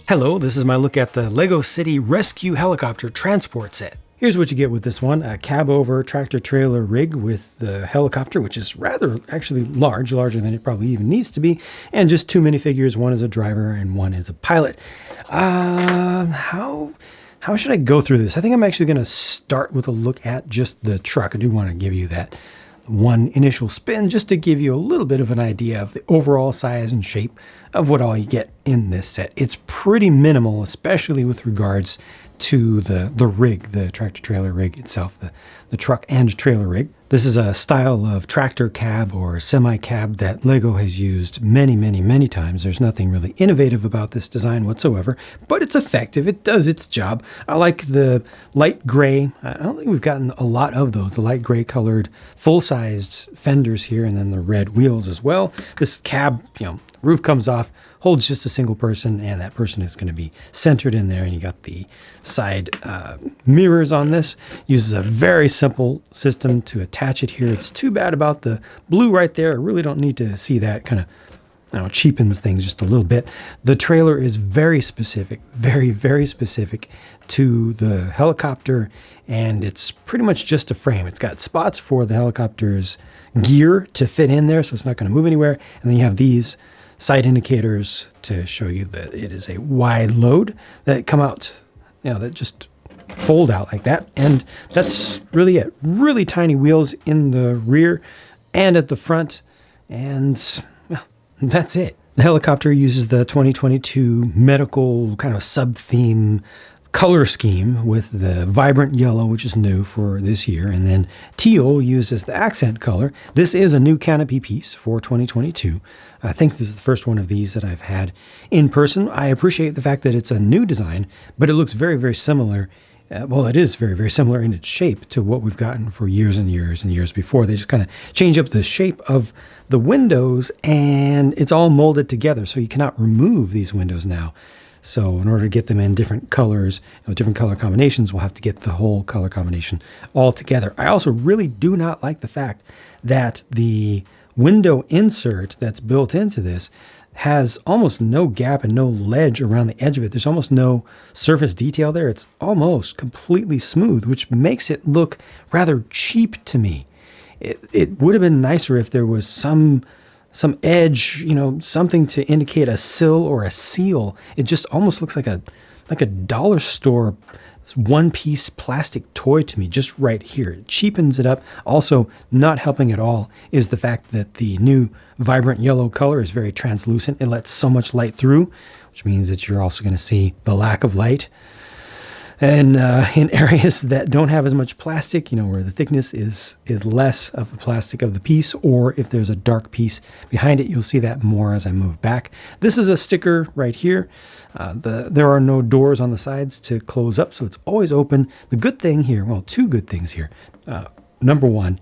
Hello, this is my look at the LEGO City Rescue Helicopter Transport Set. Here's what you get with this one, a cab-over tractor-trailer rig with the helicopter, which is rather actually larger than it probably even needs to be, and just two minifigures, one is a driver and one is a pilot. How should I go through this? I think I'm actually going to start with a look at just the truck. I do want to give you that one initial spin just to give you a little bit of an idea of the overall size and shape of what all you get in this set. It's pretty minimal, especially with regards to the rig, the tractor trailer rig itself, the truck and trailer rig. This is a style of tractor cab or semi-cab that LEGO has used many times. There's nothing really innovative about this design whatsoever, but it's effective. It does its job. I like the light gray. I don't think we've gotten a lot of those. The light gray colored full-sized fenders here, and then the red wheels as well. This cab, roof comes off, holds just a single person, and that person is going to be centered in there. And you got the side mirrors on this. Uses a very simple system to attach it here. It's too bad about the blue right there. I really don't need to see that. Kind of cheapens things just a little bit. The trailer is very specific, very specific to the helicopter, and it's pretty much just a frame. It's got spots for the helicopter's gear to fit in there, so it's not going to move anywhere. And then you have these side indicators to show you that it is a wide load that come out, that just fold out like that. And that's really it. Really tiny wheels in the rear and at the front. And that's it. The helicopter uses the 2022 medical kind of sub-theme color scheme with the vibrant yellow, which is new for this year, and then teal uses the accent color. This is a new Canopy Piece for 2022. I think this is the first one of these that I've had in person. I appreciate the fact that it's a new design, but it looks very similar. It is very similar in its shape to what we've gotten for years and years before. They just kind of change up the shape of the windows, and it's all molded together, so you cannot remove these windows now. So in order to get them in different colors, different color combinations, we'll have to get the whole color combination all together. I also really do not like the fact that the window insert that's built into this has almost no gap and no ledge around the edge of it. There's almost no surface detail there. It's almost completely smooth, which makes it look rather cheap to me. It would have been nicer if there was some edge, something to indicate a sill or a seal. It just almost looks like a dollar store one-piece plastic toy to me, just right here. It cheapens it up. Also, not helping at all is the fact that the new vibrant yellow color is very translucent. It lets so much light through, which means that you're also going to see the lack of light. And in areas that don't have as much plastic, where the thickness is less of the plastic of the piece, or if there's a dark piece behind it, you'll see that more as I move back. This is a sticker right here. There are no doors on the sides to close up, so it's always open. The good thing here, well, two good things here. Number one,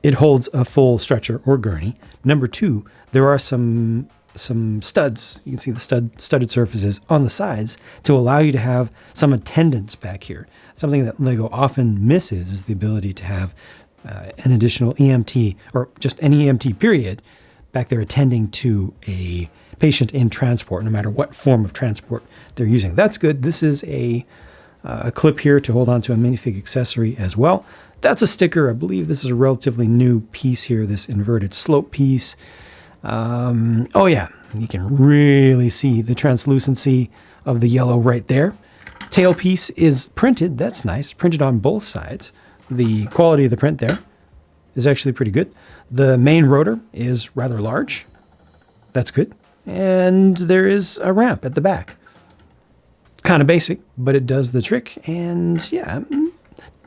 it holds a full stretcher or gurney. Number two, there are some studs. You can see the studded surfaces on the sides to allow you to have some attendance back here. Something that LEGO often misses is the ability to have an additional EMT, or just an EMT period, back there attending to a patient in transport, no matter what form of transport they're using. That's good. This is a clip here to hold on to a minifig accessory as well. That's a sticker. I believe this is a relatively new piece here, this inverted slope piece. You can really see the translucency of the yellow right there. Tailpiece is printed. That's nice. Printed on both sides. The quality of the print there is actually pretty good. The main rotor is rather large. That's good. And there is a ramp at the back. Kind of basic, but it does the trick. And yeah, I'm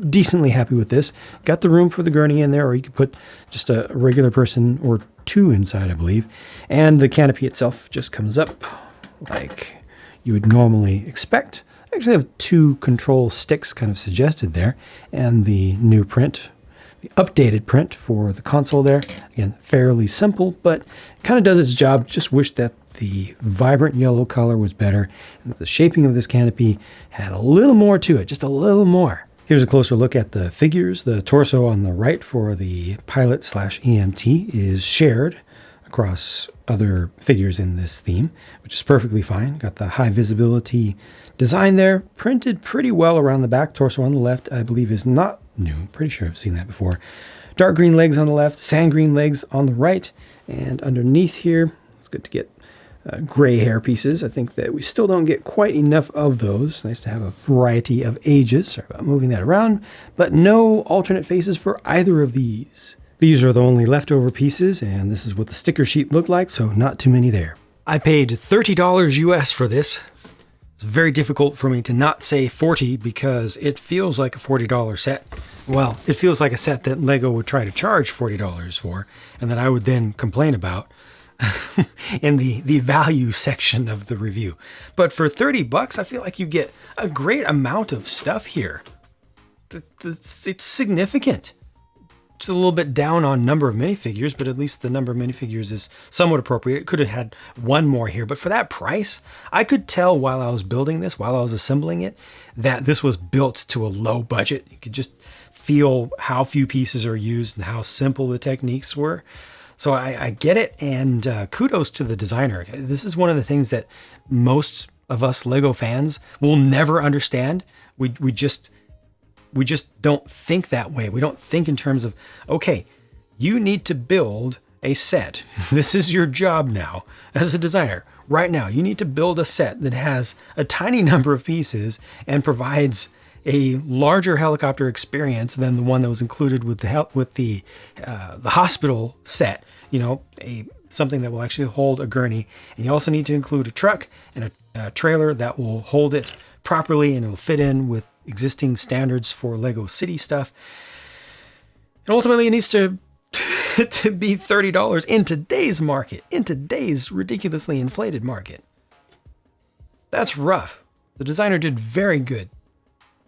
decently happy with this. Got the room for the gurney in there, or you could put just a regular person or two inside, I believe. And the canopy itself just comes up like you would normally expect. I actually have two control sticks kind of suggested there, and the new print, the updated print for the console there. Again, fairly simple, but kind of does its job. Just wish that the vibrant yellow color was better, and the shaping of this canopy had a little more to it, just a little more. Here's a closer look at the figures. The torso on the right for the pilot/EMT is shared across other figures in this theme, which is perfectly fine. Got the high visibility design there, printed pretty well around the back. Torso on the left, I believe, is not new. Pretty sure I've seen that before. Dark green legs on the left, sand green legs on the right, and underneath here, it's good to get gray hair pieces. I think that we still don't get quite enough of those. Nice to have a variety of ages. Sorry about moving that around, but no alternate faces for either of these. These are the only leftover pieces, and this is what the sticker sheet looked like, so not too many there. I paid $30 US for this. It's very difficult for me to not say 40 because it feels like a $40 set. Well, it feels like a set that Lego would try to charge $40 for, and that I would then complain about in the value section of the review. But for 30 bucks, I feel like you get a great amount of stuff here. It's significant. It's a little bit down on number of minifigures, but at least the number of minifigures is somewhat appropriate. It could have had one more here, but for that price, I could tell while I was building this, while I was assembling it, that this was built to a low budget. You could just feel how few pieces are used and how simple the techniques were. So I get it, and kudos to the designer. This is one of the things that most of us Lego fans will never understand. We just don't think that way. We don't think in terms of, okay, you need to build a set. This is your job now as a designer. Right now, you need to build a set that has a tiny number of pieces and provides a larger helicopter experience than the one that was included with the hospital set. You know, something that will actually hold a gurney. And you also need to include a truck and a trailer that will hold it properly and it will fit in with existing standards for Lego City stuff. And ultimately, it needs to be $30 in today's market, in today's ridiculously inflated market. That's rough. The designer did very good.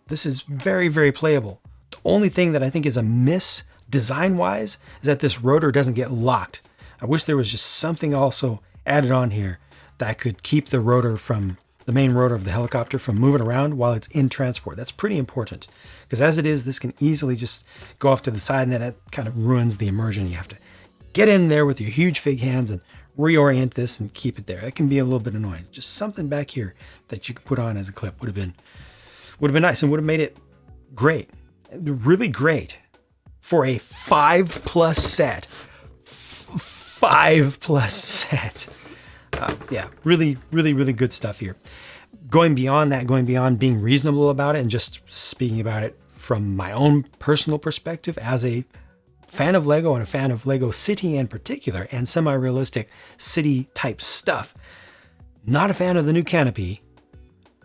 This is very, very playable. The only thing that I think is a miss design-wise is that this rotor doesn't get locked. I wish there was just something also added on here that could keep the rotor from the main rotor of the helicopter from moving around while it's in transport. That's pretty important because as it is, this can easily just go off to the side and then it kind of ruins the immersion. You have to get in there with your huge fig hands and reorient this and keep it there. It can be a little bit annoying. Just something back here that you could put on as a clip would have been nice and would have made it great. Really great for a 5+ set. 5+ set. Yeah, really, really, really good stuff here. Going beyond that, going beyond being reasonable about it and just speaking about it from my own personal perspective as a fan of Lego and a fan of Lego City in particular and semi-realistic city type stuff. Not a fan of the new Canopy.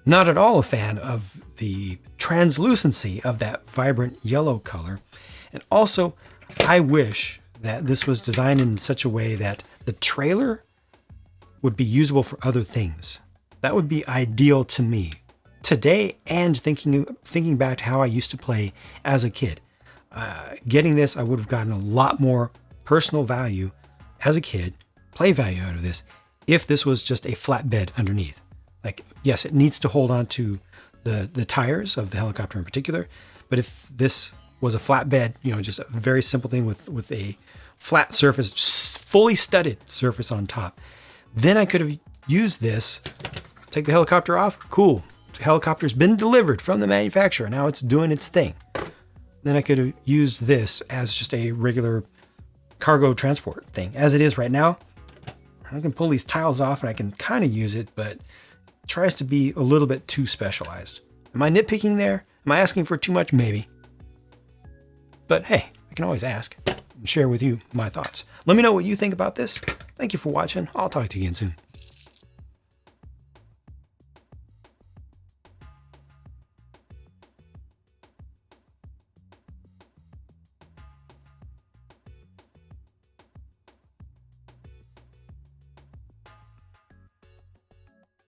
Not at all a fan of the translucency of that vibrant yellow color. And also, I wish that this was designed in such a way that the trailer would be usable for other things. That would be ideal to me today, and thinking back to how I used to play as a kid. Getting this, I would have gotten a lot more personal value as a kid, play value out of this, if this was just a flat bed underneath. Like, yes, it needs to hold on to the tires of the helicopter in particular, but if this was a flat bed, you know, just a very simple thing with a flat surface, just fully studded surface on top, then I could have used this, take the helicopter off, cool. The helicopter's been delivered from the manufacturer, now it's doing its thing. Then I could have used this as just a regular cargo transport thing. As it is right now, I can pull these tiles off and I can kind of use it, but it tries to be a little bit too specialized. Am I nitpicking there? Am I asking for too much? Maybe. But hey, I can always ask and share with you my thoughts. Let me know what you think about this. Thank you for watching. I'll talk to you again soon.